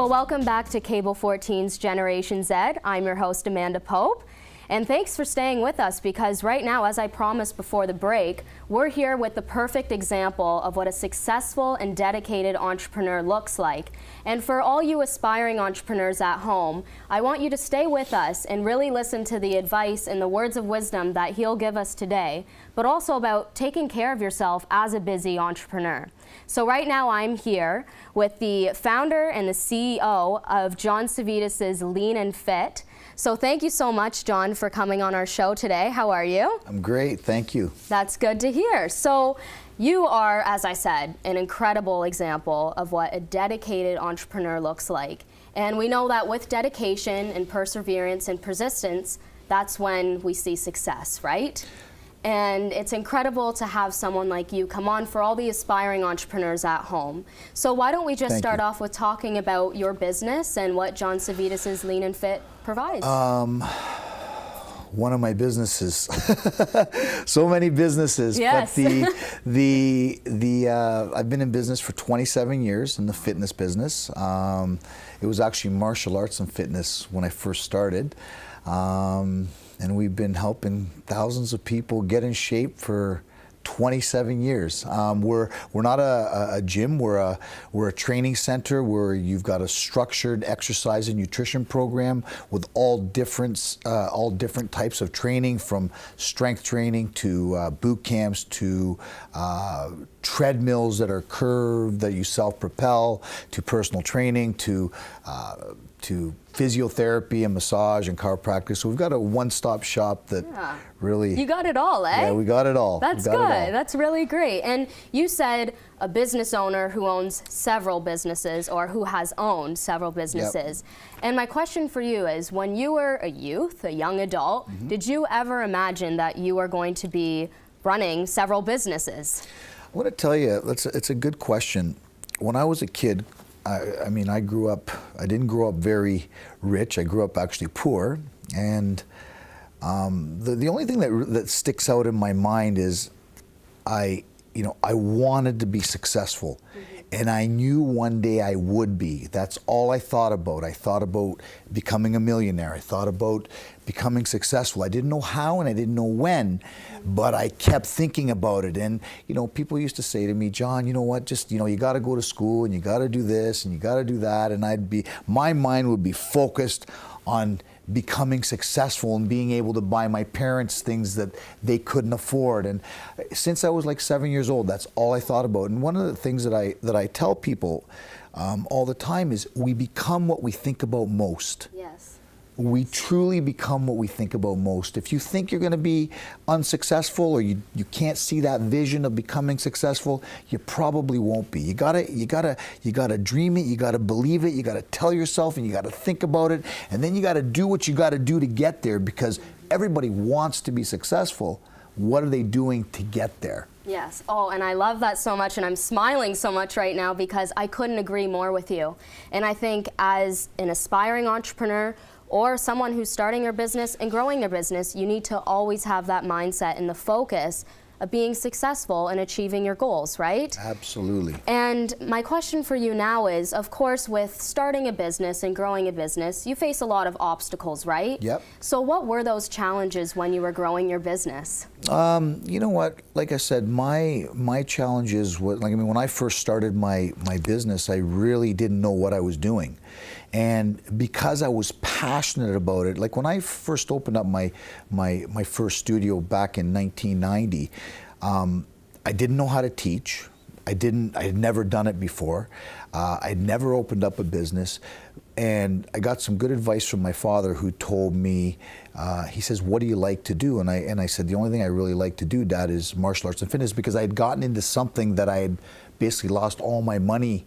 Well, welcome back to Cable 14's Generation Z. I'm your host, Amanda Pope. And thanks for staying with us, because right now, as I promised before the break, we're here with the perfect example of what a successful and dedicated entrepreneur looks like. And for all you aspiring entrepreneurs at home, I want you to stay with us and really listen to the advice and the words of wisdom that he'll give us today, but also about taking care of yourself as a busy entrepreneur. So right now I'm here with the founder and the CEO of John Savidis' Lean and Fit. So thank you so much, John, for coming on our show today. How are you? I'm great, thank you. That's good to hear. So you are, as I said, an incredible example of what a dedicated entrepreneur looks like. And we know that with dedication and perseverance and persistence, that's when we see success, right? And it's incredible to have someone like you come on for all the aspiring entrepreneurs at home. So why don't we just start off with talking about your business and what John Savidis' Lean and Fit provides? One of my businesses, so many businesses. Yes. But I've been in business for 27 years in the fitness business. It was actually martial arts and fitness when I first started. And we've been helping thousands of people get in shape for 27 years. We're not a gym. We're a training center where you've got a structured exercise and nutrition program with all different types of training, from strength training to boot camps to treadmills that are curved that you self-propel, to personal training, to physiotherapy and massage and chiropractic. So we've got a one-stop shop that really... You got it all, eh? Yeah, we got it all. That's good. That's really great. And you said a business owner who owns several businesses, or who has owned several businesses. Yep. And my question for you is, when you were a youth, a young adult, did you ever imagine that you were going to be running several businesses? I want to tell you, it's a good question. When I was a kid, I mean, I didn't grow up very rich. I grew up actually poor. And the only thing that sticks out in my mind is I wanted to be successful. And I knew one day I would be. That's all I thought about. I thought about becoming a millionaire. I thought about becoming successful. I didn't know how and I didn't know when, but I kept thinking about it. And people used to say to me, John, you know what, just, you got to go to school and you got to do this and you got to do that. And my mind would be focused on becoming successful and being able to buy my parents things that they couldn't afford. And since I was like 7 years old, that's all I thought about. And one of the things that I tell people all the time is, we become what we think about most. Yes. We truly become what we think about most. If you think you're going to be unsuccessful, or you can't see that vision of becoming successful, you probably won't be. You gotta dream it. You gotta believe it. You gotta tell yourself, and you gotta think about it, and then you gotta do what you gotta do to get there. Because everybody wants to be successful. What are they doing to get there? Yes. Oh, and I love that so much, and I'm smiling so much right now because I couldn't agree more with you. And I think as an aspiring entrepreneur, or someone who's starting their business and growing their business, you need to always have that mindset and the focus of being successful and achieving your goals, right? Absolutely. And my question for you now is, of course, with starting a business and growing a business, you face a lot of obstacles, right? Yep. So what were those challenges when you were growing your business? You know what? Like I said, my challenges were, when I first started my business, I really didn't know what I was doing. And because I was passionate about it, like when I first opened up my first studio back in 1990, I didn't know how to teach. I had never done it before. I'd never opened up a business. And I got some good advice from my father, who told me, he says, what do you like to do? And I said, the only thing I really like to do, Dad, is martial arts and fitness, because I had gotten into something that I had basically lost all my money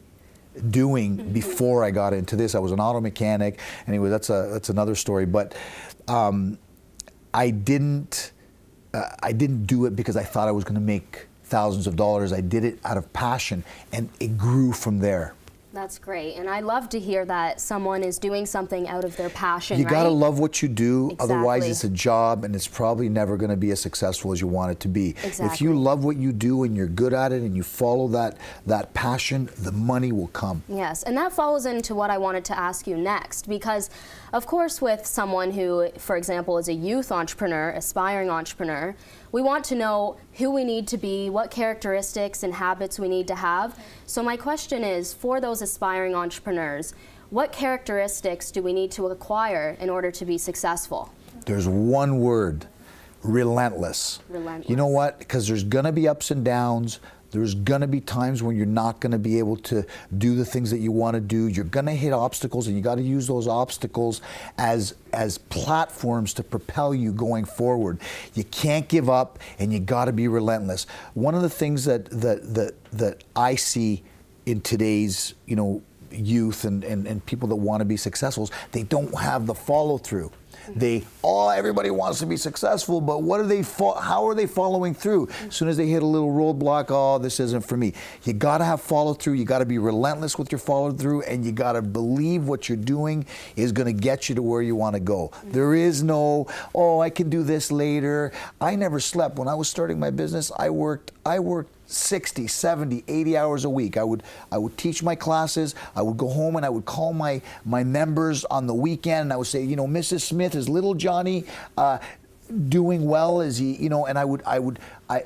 doing before I got into this. I was an auto mechanic. Anyway, that's another story. But I didn't do it because I thought I was going to make thousands of dollars. I did it out of passion, and it grew from there. That's great. And I love to hear that someone is doing something out of their passion, You right? got to love what you do, otherwise Exactly. it's a job and it's probably never going to be as successful as you want it to be. If Exactly. you love what you do and you're good at it and you follow that passion, the money will come. Yes, and that follows into what I wanted to ask you next, because of course with someone who, for example, is a youth entrepreneur, aspiring entrepreneur, we want to know who we need to be, what characteristics and habits we need to have. So my question is, for those aspiring entrepreneurs, what characteristics do we need to acquire in order to be successful? There's one word: relentless. Relentless. You know what? Because there's going to be ups and downs. There's going to be times when you're not going to be able to do the things that you want to do. You're going to hit obstacles, and you got to use those obstacles as platforms to propel you going forward. You can't give up, and you got to be relentless. One of the things that I see in today's youth and people that want to be successful is they don't have the follow through. Everybody wants to be successful, but how are they following through? As soon as they hit a little roadblock, oh, this isn't for me. You got to have follow through. You got to be relentless with your follow through, and you got to believe what you're doing is going to get you to where you want to go. There is no, oh, I can do this later. I never slept. When I was starting my business, I worked 60, 70, 80 hours a week. I would teach my classes. I would go home and I would call my members on the weekend, and I would say, Mrs. Smith, is little Johnny doing well? Is he, and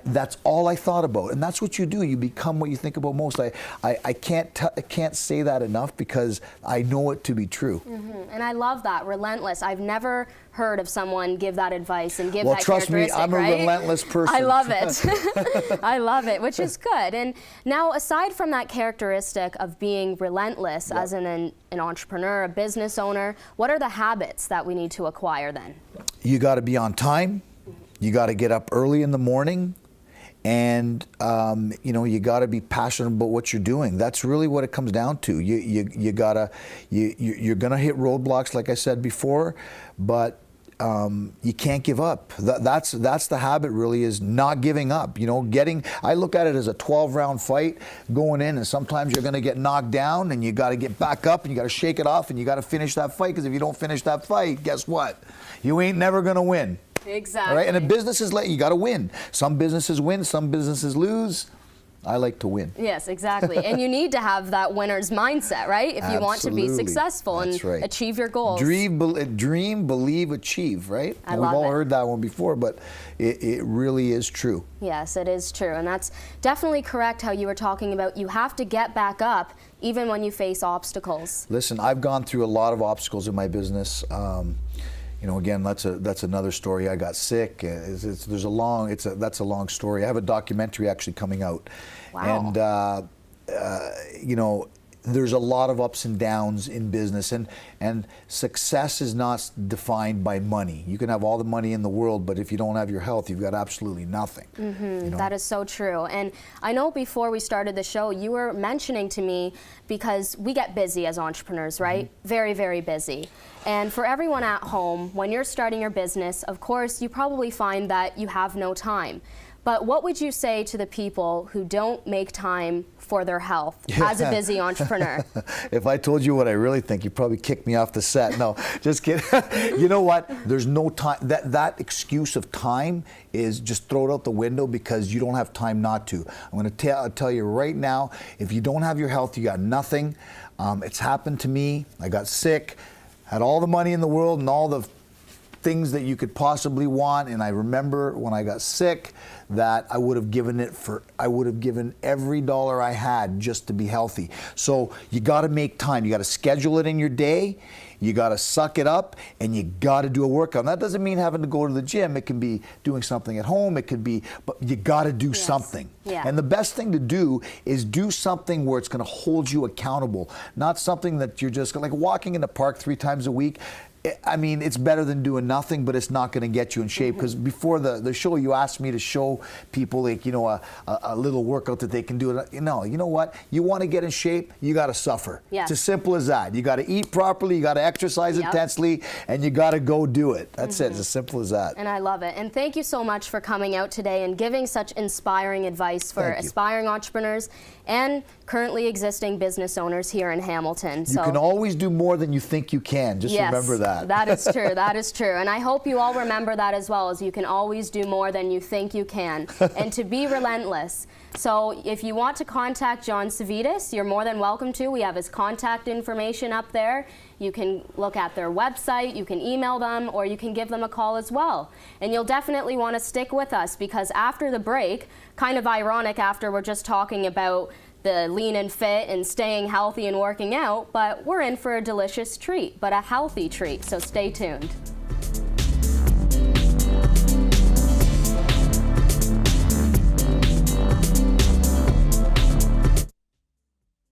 that's all I thought about. And that's what you do. You become what you think about most. I can't say that enough because I know it to be true. Mm-hmm. And I love that, relentless. I've never heard of someone give that advice and give Well, that trust me, characteristic, I'm a right? relentless person. I love it. I love it, which is good. And now, aside from that characteristic of being relentless as an entrepreneur, a business owner, what are the habits that we need to acquire then? You got to be on time. You got to get up early in the morning, and you got to be passionate about what you're doing. That's really what it comes down to. You're gonna hit roadblocks, like I said before, but you can't give up. That's the habit. Really, is not giving up. I look at it as a 12-round fight going in, and sometimes you're going to get knocked down, and you got to get back up, and you got to shake it off, and you got to finish that fight. Because if you don't finish that fight, guess what? You ain't never going to win. Exactly. All right? And a business is you got to win. Some businesses win, some businesses lose. I like to win. Yes, exactly. And you need to have that winner's mindset, right? If you want to be Absolutely. successful That's and right. achieve your goals. Dream, believe, achieve, right? I We've love all it. heard that one before, but it really is true. Yes, it is true. And that's definitely correct how you were talking about you have to get back up even when you face obstacles. Listen, I've gone through a lot of obstacles in my business. Again, that's another story. I got sick. That's a long story. I have a documentary actually coming out. Wow. And there's a lot of ups and downs in business, and success is not defined by money. You can have all the money in the world, but if you don't have your health, you've got absolutely nothing. Mm-hmm. That is so true. And I know before we started the show, you were mentioning to me, because we get busy as entrepreneurs, right? Mm-hmm. Very, very busy. And for everyone at home, when you're starting your business, of course, you probably find that you have no time. But what would you say to the people who don't make time for their health as a busy entrepreneur? If I told you what I really think, you'd probably kick me off the set. No, just kidding. You know what? There's no time. That excuse of time is just throw it out the window because you don't have time not to. I'm going to tell you right now, if you don't have your health, you got nothing. It's happened to me. I got sick, had all the money in the world and all the things that you could possibly want, and I remember when I got sick that I would have given every dollar I had just to be healthy. So you got to make time. You got to schedule it in your day. You got to suck it up, and you got to do a workout. And that doesn't mean having to go to the gym. It can be doing something at home. It could be, but you got to do something. Yeah. And the best thing to do is do something where it's going to hold you accountable, not something that you're just like walking in the park 3 times a week. I mean, it's better than doing nothing, but it's not going to get you in shape. Because before the show, you asked me to show people, like, you know, a little workout that they can do. You know what? You want to get in shape, you got to suffer. Yes. It's as simple as that. You got to eat properly, you got to exercise intensely, and you got to go do it. That's it. It's as simple as that. And I love it. And thank you so much for coming out today and giving such inspiring advice for aspiring entrepreneurs and currently existing business owners here in Hamilton. You can always do more than you think you can. Just remember that. That is true. That is true. And I hope you all remember that as well, as you can always do more than you think you can. And to be relentless. So if you want to contact John Savidis, you're more than welcome to. We have his contact information up there. You can look at their website, you can email them, or you can give them a call as well. And you'll definitely want to stick with us, because after the break, kind of ironic after we're just talking about the lean and fit and staying healthy and working out, but we're in for a delicious treat, but a healthy treat, so stay tuned.